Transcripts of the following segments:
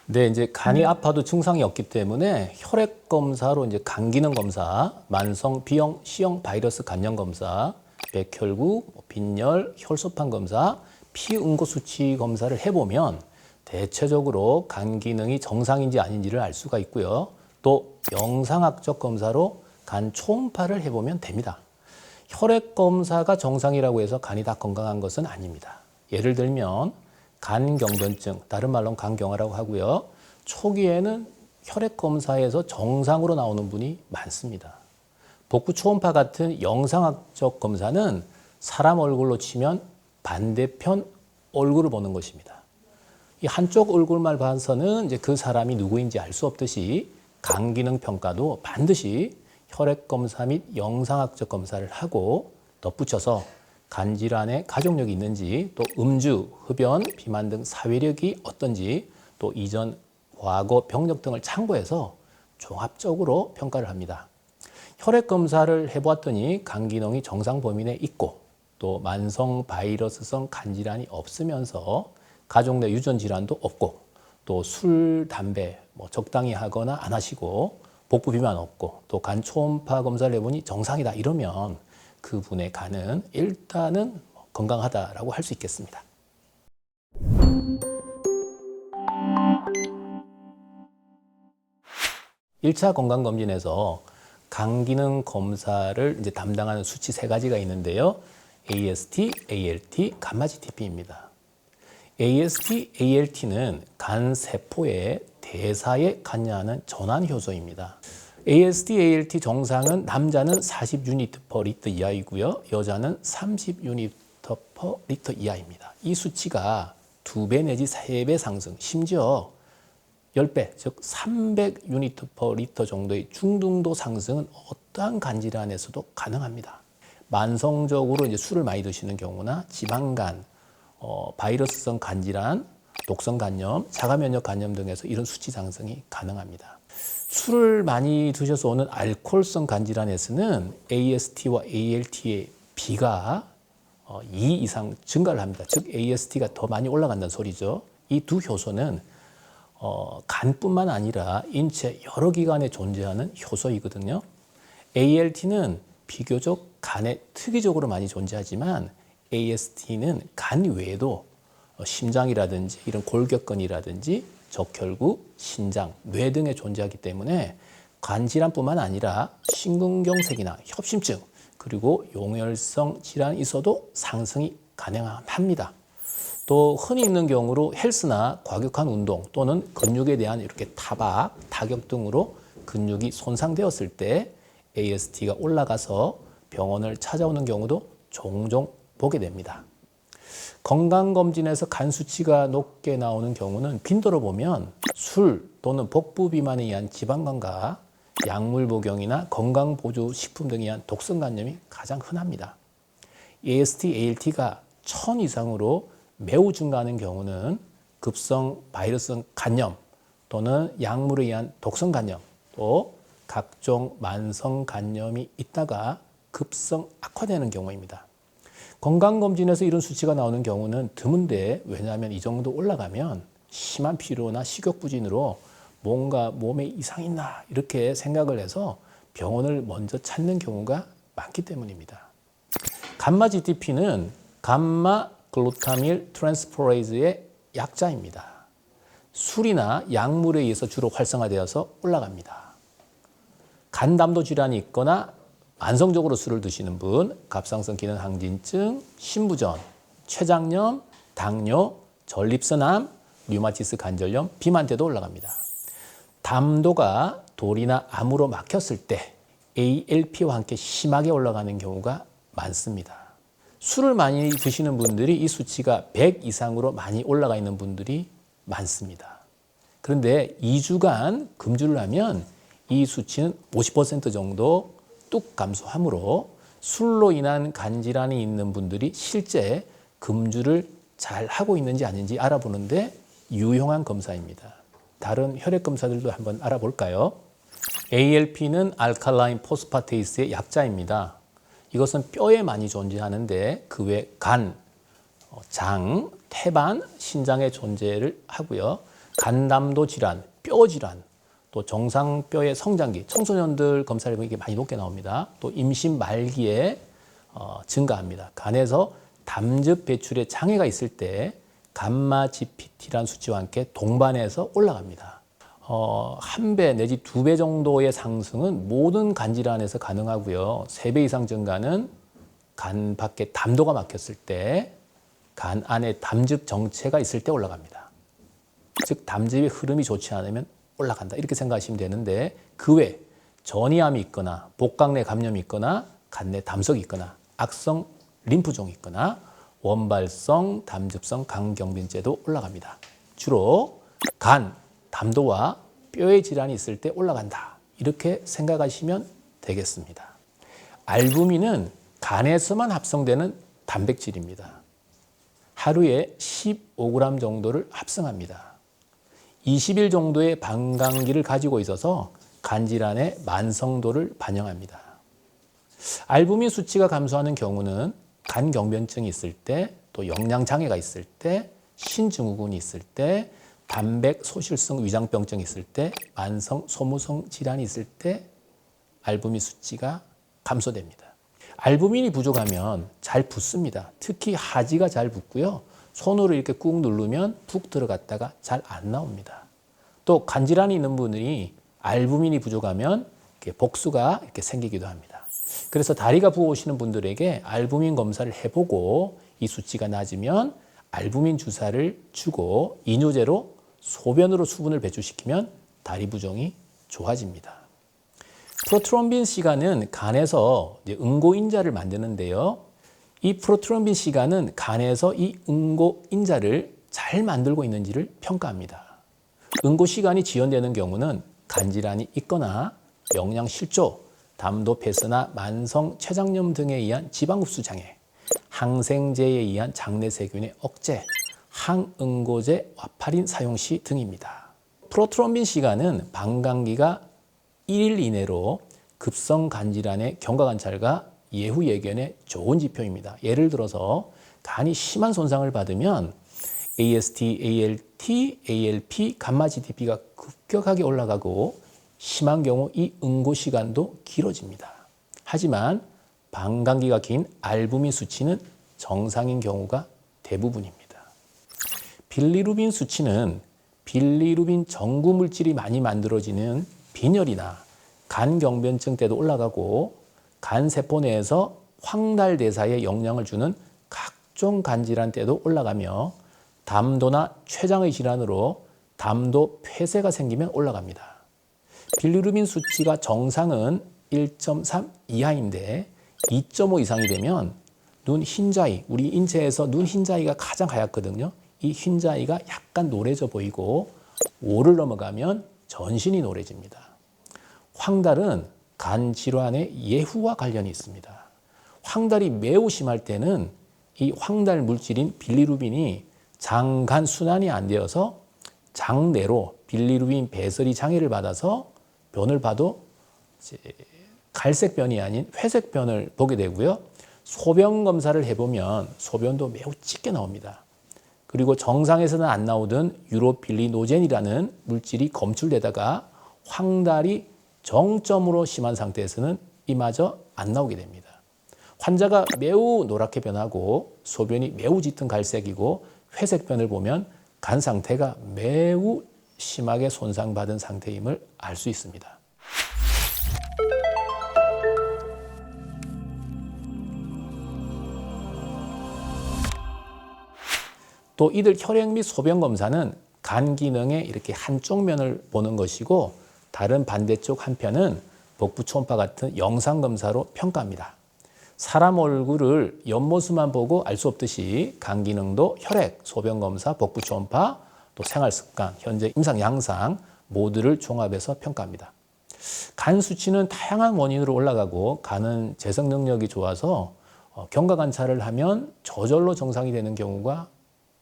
네, 이제 간이 아파도 증상이 없기 때문에 혈액 검사로 이제 간 기능 검사, 만성 B형, C형 바이러스 간염 검사, 백혈구, 빈혈, 혈소판 검사, 피 응고 수치 검사를 해보면 대체적으로 간 기능이 정상인지 아닌지를 알 수가 있고요. 또 영상학적 검사로 간 초음파를 해보면 됩니다. 혈액 검사가 정상이라고 해서 간이 다 건강한 것은 아닙니다. 예를 들면 간경변증, 다른 말로는 간경화라고 하고요. 초기에는 혈액 검사에서 정상으로 나오는 분이 많습니다. 복부 초음파 같은 영상학적 검사는 사람 얼굴로 치면 반대편 얼굴을 보는 것입니다. 이 한쪽 얼굴만 봐서는 이제 그 사람이 누구인지 알 수 없듯이 간 기능 평가도 반드시 혈액 검사 및 영상학적 검사를 하고 덧붙여서 간 질환에 가족력이 있는지, 또 음주, 흡연, 비만 등 사회력이 어떤지, 또 이전 과거 병력 등을 참고해서 종합적으로 평가를 합니다. 혈액 검사를 해보았더니 간 기능이 정상 범위 내에 있고, 또 만성 바이러스성 간 질환이 없으면서 가족 내 유전 질환도 없고, 또 술, 담배 적당히 하거나 안 하시고, 복부 비만 없고, 또 간 초음파 검사를 해보니 정상이다 이러면 그분의 간은 일단은 건강하다라고 할 수 있겠습니다. (1차) 건강검진에서 간 기능 검사를 이제 담당하는 수치 3가지가 있는데요. AST, ALT, 감마-GTP입니다. AST, ALT는 간 세포의 대사에 관여하는 전환 효소입니다. AST, ALT 정상은 남자는 40유니트/리터 이하이고요. 여자는 30유니트/리터 이하입니다. 이 수치가 2배 내지 3배 상승, 심지어 10배, 즉 300유니트/리터 정도의 중등도 상승은 어떠한 간 질환에서도 가능합니다. 만성적으로 이제 술을 많이 드시는 경우나 지방간, 바이러스성 간 질환, 독성 간염, 자가 면역 간염 등에서 이런 수치 상승이 가능합니다. 술을 많이 드셔서 오는 알코올성 간 질환에서는 AST와 ALT의 비가 2 이상 증가를 합니다. 즉 AST가 더 많이 올라간다는 소리죠. 이 두 효소는 간뿐만 아니라 인체 여러 기관에 존재하는 효소이거든요. ALT는 비교적 간에 특이적으로 많이 존재하지만 AST는 간 외에도 심장이라든지 이런 골격근이라든지 적혈구, 신장, 뇌 등에 존재하기 때문에 간 질환뿐만 아니라 심근경색이나 협심증, 그리고 용혈성 질환이 있어도 상승이 가능합니다. 또 흔히 있는 경우로 헬스나 과격한 운동 또는 근육에 대한 이렇게 타박, 타격 등으로 근육이 손상되었을 때 AST가 올라가서 병원을 찾아오는 경우도 종종 보게 됩니다. 건강검진에서 간 수치가 높게 나오는 경우는 빈도로 보면 술 또는 복부 비만에 의한 지방간과 약물 복용이나 건강보조식품 등에 의한 독성 간염이 가장 흔합니다. AST, ALT가 1000 이상으로 매우 증가하는 경우는 급성 바이러스성 간염 또는 약물에 의한 독성 간염, 또 각종 만성 간염이 있다가 급성 악화되는 경우입니다. 건강검진에서 이런 수치가 나오는 경우는 드문데, 왜냐하면 이 정도 올라가면 심한 피로나 식욕부진으로 뭔가 몸에 이상이 있나 이렇게 생각을 해서 병원을 먼저 찾는 경우가 많기 때문입니다. 감마-GTP는 감마 글루타밀 트랜스포레이즈의 약자입니다. 술이나 약물에 의해서 주로 활성화되어서 올라갑니다. 간담도 질환이 있거나 만성적으로 술을 드시는 분, 갑상선 기능 항진증, 신부전, 췌장염, 당뇨, 전립선암, 류마티스 관절염, 비만 때도 올라갑니다. 담도가 돌이나 암으로 막혔을 때 ALP와 함께 심하게 올라가는 경우가 많습니다. 술을 많이 드시는 분들이 이 수치가 100 이상으로 많이 올라가 있는 분들이 많습니다. 그런데 2주간 금주를 하면 이 수치는 50% 정도 뚝 감소하므로 술로 인한 간 질환이 있는 분들이 실제 금주를 잘 하고 있는지 아닌지 알아보는데 유용한 검사입니다. 다른 혈액 검사들도 한번 알아볼까요? ALP는 알칼라인 포스파테이스의 약자입니다. 이것은 뼈에 많이 존재하는데 그 외 간, 장, 태반, 신장에 존재를 하고요. 간담도 질환, 뼈 질환, 또 정상뼈의 성장기, 청소년들 검사를 보면 이게 많이 높게 나옵니다. 또 임신 말기에 증가합니다. 간에서 담즙 배출에 장애가 있을 때 감마 GPT라는 수치와 함께 동반해서 올라갑니다. 1배 내지 2배 정도의 상승은 모든 간 질환에서 가능하고요. 3배 이상 증가는 간 밖에 담도가 막혔을 때, 간 안에 담즙 정체가 있을 때 올라갑니다. 즉 담즙의 흐름이 좋지 않으면 올라간다 이렇게 생각하시면 되는데 그 외 전이암이 있거나 복강 내 감염이 있거나 간 내 담석이 있거나 악성 림프종이 있거나 원발성 담즙성 간경변제도 올라갑니다. 주로 간, 담도와 뼈의 질환이 있을 때 올라간다 이렇게 생각하시면 되겠습니다. 알부민은 간에서만 합성되는 단백질입니다. 하루에 15g 정도를 합성합니다. 20일 정도의 방광기를 가지고 있어서 간질환의 만성도를 반영합니다. 알부민 수치가 감소하는 경우는 간경변증이 있을 때, 또 영양장애가 있을 때, 신증후군이 있을 때, 단백 소실성 위장병증이 있을 때, 만성 소모성 질환이 있을 때 알부민 수치가 감소됩니다. 알부민이 부족하면 잘 붓습니다. 특히 하지가 잘 붓고요. 손으로 이렇게 꾹 누르면 푹 들어갔다가 잘 안 나옵니다. 또 간질환이 있는 분이 알부민이 부족하면 복수가 이렇게 생기기도 합니다. 그래서 다리가 부어오시는 분들에게 알부민 검사를 해보고 이 수치가 낮으면 알부민 주사를 주고 이뇨제로 소변으로 수분을 배출시키면 다리 부종이 좋아집니다. 프로트롬빈 시가는 간에서 응고인자를 만드는데요. 이 프로트롬빈 시가는 간에서 이 응고인자를 잘 만들고 있는지를 평가합니다. 응고시간이 지연되는 경우는 간질환이 있거나 영양실조, 담도 폐쇄나 만성 췌장염 등에 의한 지방흡수 장애, 항생제에 의한 장내세균의 억제, 항응고제 와파린 사용 시 등입니다. 프로트롬빈 시간은 방광기가 1일 이내로 급성 간질환의 경과관찰과 예후 예견에 좋은 지표입니다. 예를 들어서 간이 심한 손상을 받으면 AST, ALT, ALP, 감마 GDP가 급격하게 올라가고 심한 경우 이 응고 시간도 길어집니다. 하지만 방광기가 긴 알부민 수치는 정상인 경우가 대부분입니다. 빌리루빈 수치는 빌리루빈 전구 물질이 많이 만들어지는 빈혈이나 간경변증 때도 올라가고 간세포 내에서 황달대사에 영향을 주는 각종 간질환 때도 올라가며 담도나 췌장의 질환으로 담도 폐쇄가 생기면 올라갑니다. 빌리루빈 수치가 정상은 1.3 이하인데 2.5 이상이 되면 눈 흰자위, 우리 인체에서 눈 흰자위가 가장 하얗거든요. 이 흰자위가 약간 노래져 보이고 5를 넘어가면 전신이 노래집니다. 황달은 간 질환의 예후와 관련이 있습니다. 황달이 매우 심할 때는 이 황달 물질인 빌리루빈이 장, 간 순환이 안 되어서 장내로 빌리루빈 배설이 장애를 받아서 변을 봐도 갈색 변이 아닌 회색 변을 보게 되고요. 소변 검사를 해보면 소변도 매우 짙게 나옵니다. 그리고 정상에서는 안 나오던 유로빌리노젠이라는 물질이 검출되다가 황달이 정점으로 심한 상태에서는 이마저 안 나오게 됩니다. 환자가 매우 노랗게 변하고 소변이 매우 짙은 갈색이고 회색 변을 보면 간 상태가 매우 심하게 손상받은 상태임을 알 수 있습니다. 또 이들 혈액 및 소변 검사는 간 기능의 이렇게 한쪽 면을 보는 것이고 다른 반대쪽 한편은 복부 초음파 같은 영상 검사로 평가합니다. 사람 얼굴을 옆모습만 보고 알 수 없듯이 간 기능도 혈액, 소변 검사, 복부 초음파, 또 생활 습관, 현재 임상 양상 모두를 종합해서 평가합니다. 간 수치는 다양한 원인으로 올라가고 간은 재생 능력이 좋아서 경과 관찰을 하면 저절로 정상이 되는 경우가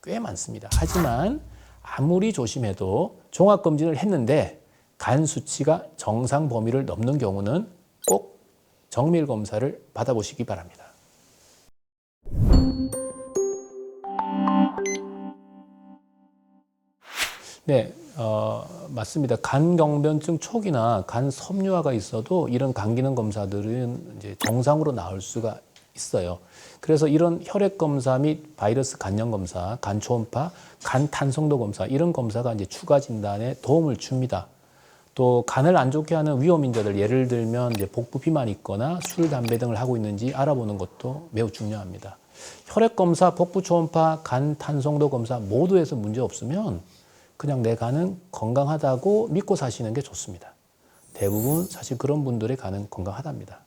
꽤 많습니다. 하지만 아무리 조심해도 종합검진을 했는데 간 수치가 정상 범위를 넘는 경우는 꼭 정밀 검사를 받아보시기 바랍니다. 네, 맞습니다. 간경변증 초기나 간 섬유화가 있어도 이런 간 기능 검사들은 이제 정상으로 나올 수가 있어요. 그래서 이런 혈액 검사 및 바이러스 간염 검사, 간 초음파, 간 탄성도 검사 이런 검사가 이제 추가 진단에 도움을 줍니다. 또 간을 안 좋게 하는 위험 인자들, 예를 들면 이제 복부 비만이 있거나 술, 담배 등을 하고 있는지 알아보는 것도 매우 중요합니다. 혈액 검사, 복부 초음파, 간 탄성도 검사 모두에서 문제 없으면 그냥 내 간은 건강하다고 믿고 사시는 게 좋습니다. 대부분 사실 그런 분들의 간은 건강하답니다.